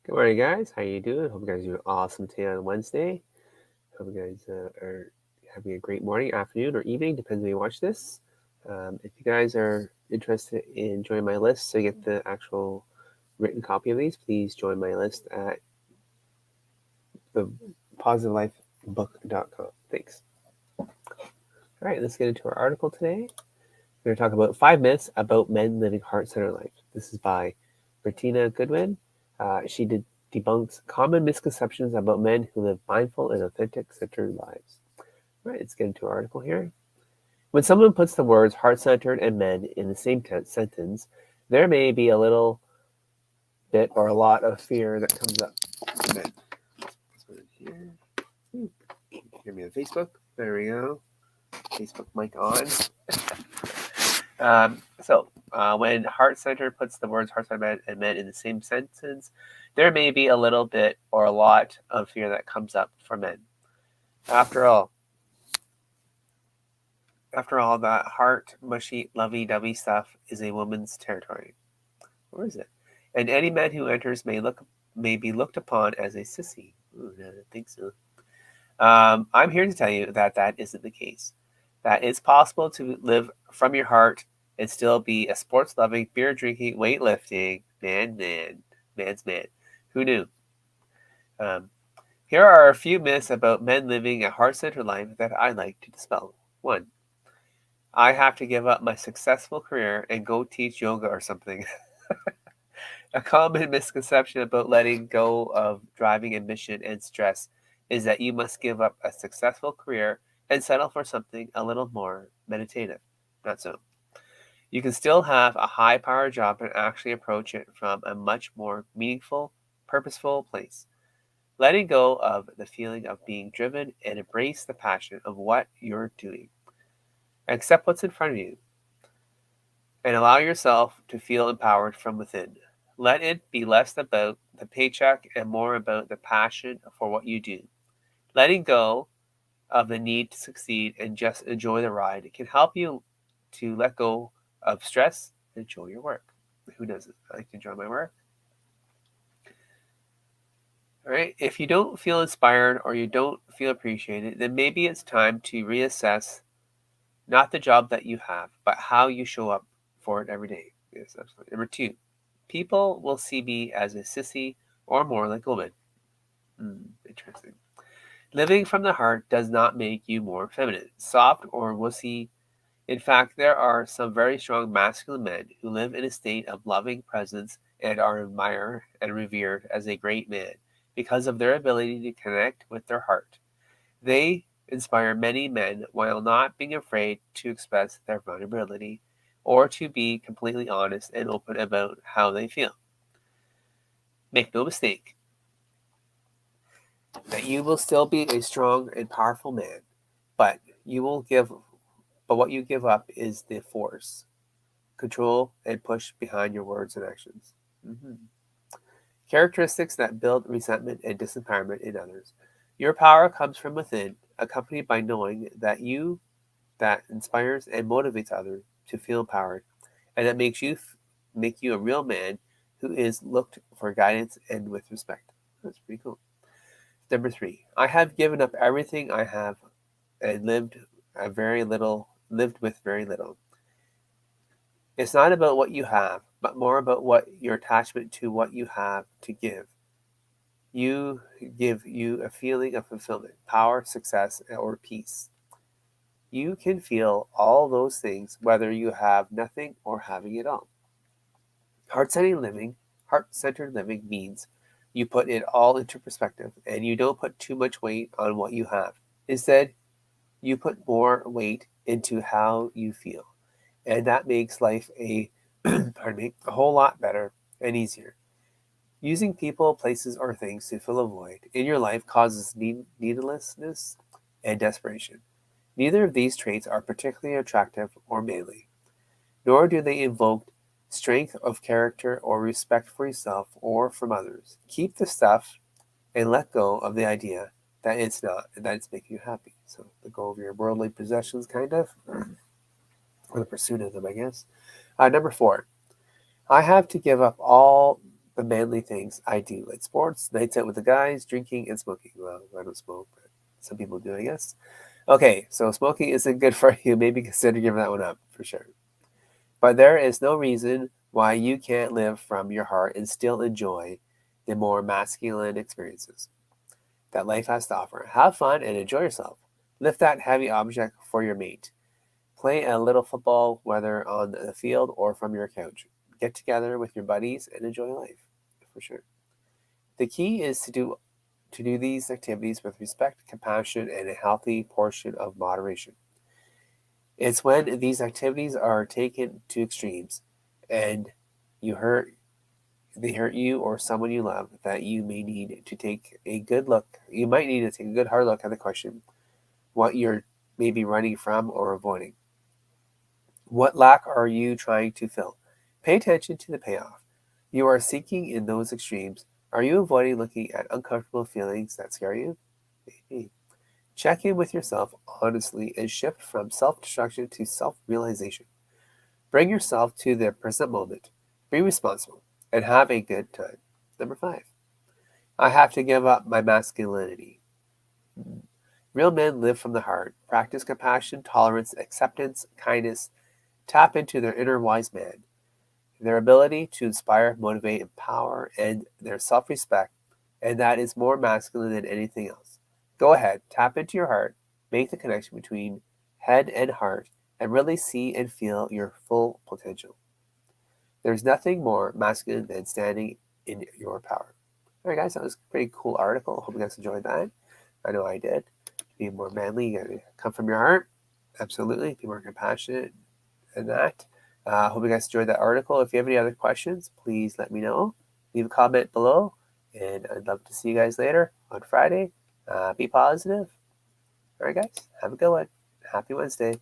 Good morning, guys. How you doing? Hope you guys are doing awesome today on Wednesday. Hope you guys are having a great morning, afternoon, or evening, depends when you watch this. If you guys are interested in joining my list to get the actual written copy of these, please join my list at the positivelifebook.com. Thanks. All right, let's get into our article today. We're going to talk about 5 myths about men living heart-centered life. This is by Bertina Goodwin. Debunks common misconceptions about men who live mindful and authentic centered lives. All right, let's get into our article here. When someone puts the words heart-centered and men in the same sentence, there may be a little bit or a lot of fear that comes up. Men. Let's put it here. Hear me on Facebook. There we go. Facebook mic on. When heart-centered puts the words heart-centered and men in the same sentence, there may be a little bit or a lot of fear that comes up for men. After all, that heart, mushy, lovey-dovey stuff is a woman's territory. Or is it? And any man who enters may be looked upon as a sissy. Ooh, I don't think so. I'm here to tell you that isn't the case. That it's possible to live from your heart and still be a sports-loving, beer-drinking, weightlifting man's man. Who knew? Um, Here are a few myths about men living a heart-centered life that I'd like to dispel. 1. I have to give up my successful career and go teach yoga or something. A common misconception about letting go of driving ambition and stress is that you must give up a successful career and settle for something a little more meditative. Not so. You can still have a high power job and actually approach it from a much more meaningful, purposeful place. Letting go of the feeling of being driven and embrace the passion of what you're doing. Accept what's in front of you and allow yourself to feel empowered from within. Let it be less about the paycheck and more about the passion for what you do. Letting go of the need to succeed and just enjoy the ride can help you to let go of stress and enjoy your work. Who doesn't? I like to enjoy my work. All right. If you don't feel inspired or you don't feel appreciated, then maybe it's time to reassess not the job that you have, but how you show up for it every day. Yes, absolutely. Number 2, people will see me as a sissy or more like a woman. Interesting. Living from the heart does not make you more feminine, soft, or wussy. In fact, there are some very strong masculine men who live in a state of loving presence and are admired and revered as a great man because of their ability to connect with their heart. They inspire many men while not being afraid to express their vulnerability or to be completely honest and open about how they feel. Make no mistake that you will still be a strong and powerful man, but what you give up is the force, control, and push behind your words and actions. Mhm. Characteristics that build resentment and disempowerment in others. Your power comes from within, accompanied by knowing that inspires and motivates others to feel empowered, and that make you a real man who is looked for guidance and with respect. That's pretty cool. Number 3, I have given up everything I have and lived with very little. It's not about what you have, but more about what your attachment to what you have to give. You give you a feeling of fulfillment, power, success, or peace. You can feel all those things whether you have nothing or having it all. Heart-centered living means you put it all into perspective and you don't put too much weight on what you have. Instead, you put more weight into how you feel. And that makes life a whole lot better and easier. Using people, places, or things to fill a void in your life causes needlessness and desperation. Neither of these traits are particularly attractive or manly, nor do they invoke strength of character or respect for yourself or from others. Keep the stuff and let go of the idea that it's making you happy. So let go of your worldly possessions, kind of, or the pursuit of them, I guess. Number 4, I have to give up all the manly things I do, like sports, nights out with the guys, drinking, and smoking. Well, I don't smoke, but some people do, I guess. Okay, so smoking isn't good for you. Maybe consider giving that one up for sure. But there is no reason why you can't live from your heart and still enjoy the more masculine experiences that life has to offer. Have fun and enjoy yourself. Lift that heavy object for your mate. Play a little football, whether on the field or from your couch. Get together with your buddies and enjoy life, for sure. The key is to do these activities with respect, compassion, and a healthy portion of moderation. It's when these activities are taken to extremes and you hurt they hurt you or someone you love that you may need to take a good look. You might need to take a good hard look at the question what you're maybe running from or avoiding. What lack are you trying to fill? Pay attention to the payoff you are seeking in those extremes. Are you avoiding looking at uncomfortable feelings that scare you? Maybe. Check in with yourself honestly and shift from self destruction to self realization. Bring yourself to the present moment. Be responsible and have a good time. Number 5. I have to give up my masculinity. Real men live from the heart, practice compassion, tolerance, acceptance, kindness, tap into their inner wise man, their ability to inspire, motivate, empower, and their self respect, and that is more masculine than anything else. Go ahead, tap into your heart, make the connection between head and heart, and really see and feel your full potential. There's nothing more masculine than standing in your power. All right, guys, that was a pretty cool article. Hope you guys enjoyed that. I know I did. Be more manly, you gotta come from your heart. Absolutely, be more compassionate and that. Hope you guys enjoyed that article. If you have any other questions, please let me know. Leave a comment below, and I'd love to see you guys later on Friday. Be positive. All right, guys, have a good one. Happy Wednesday.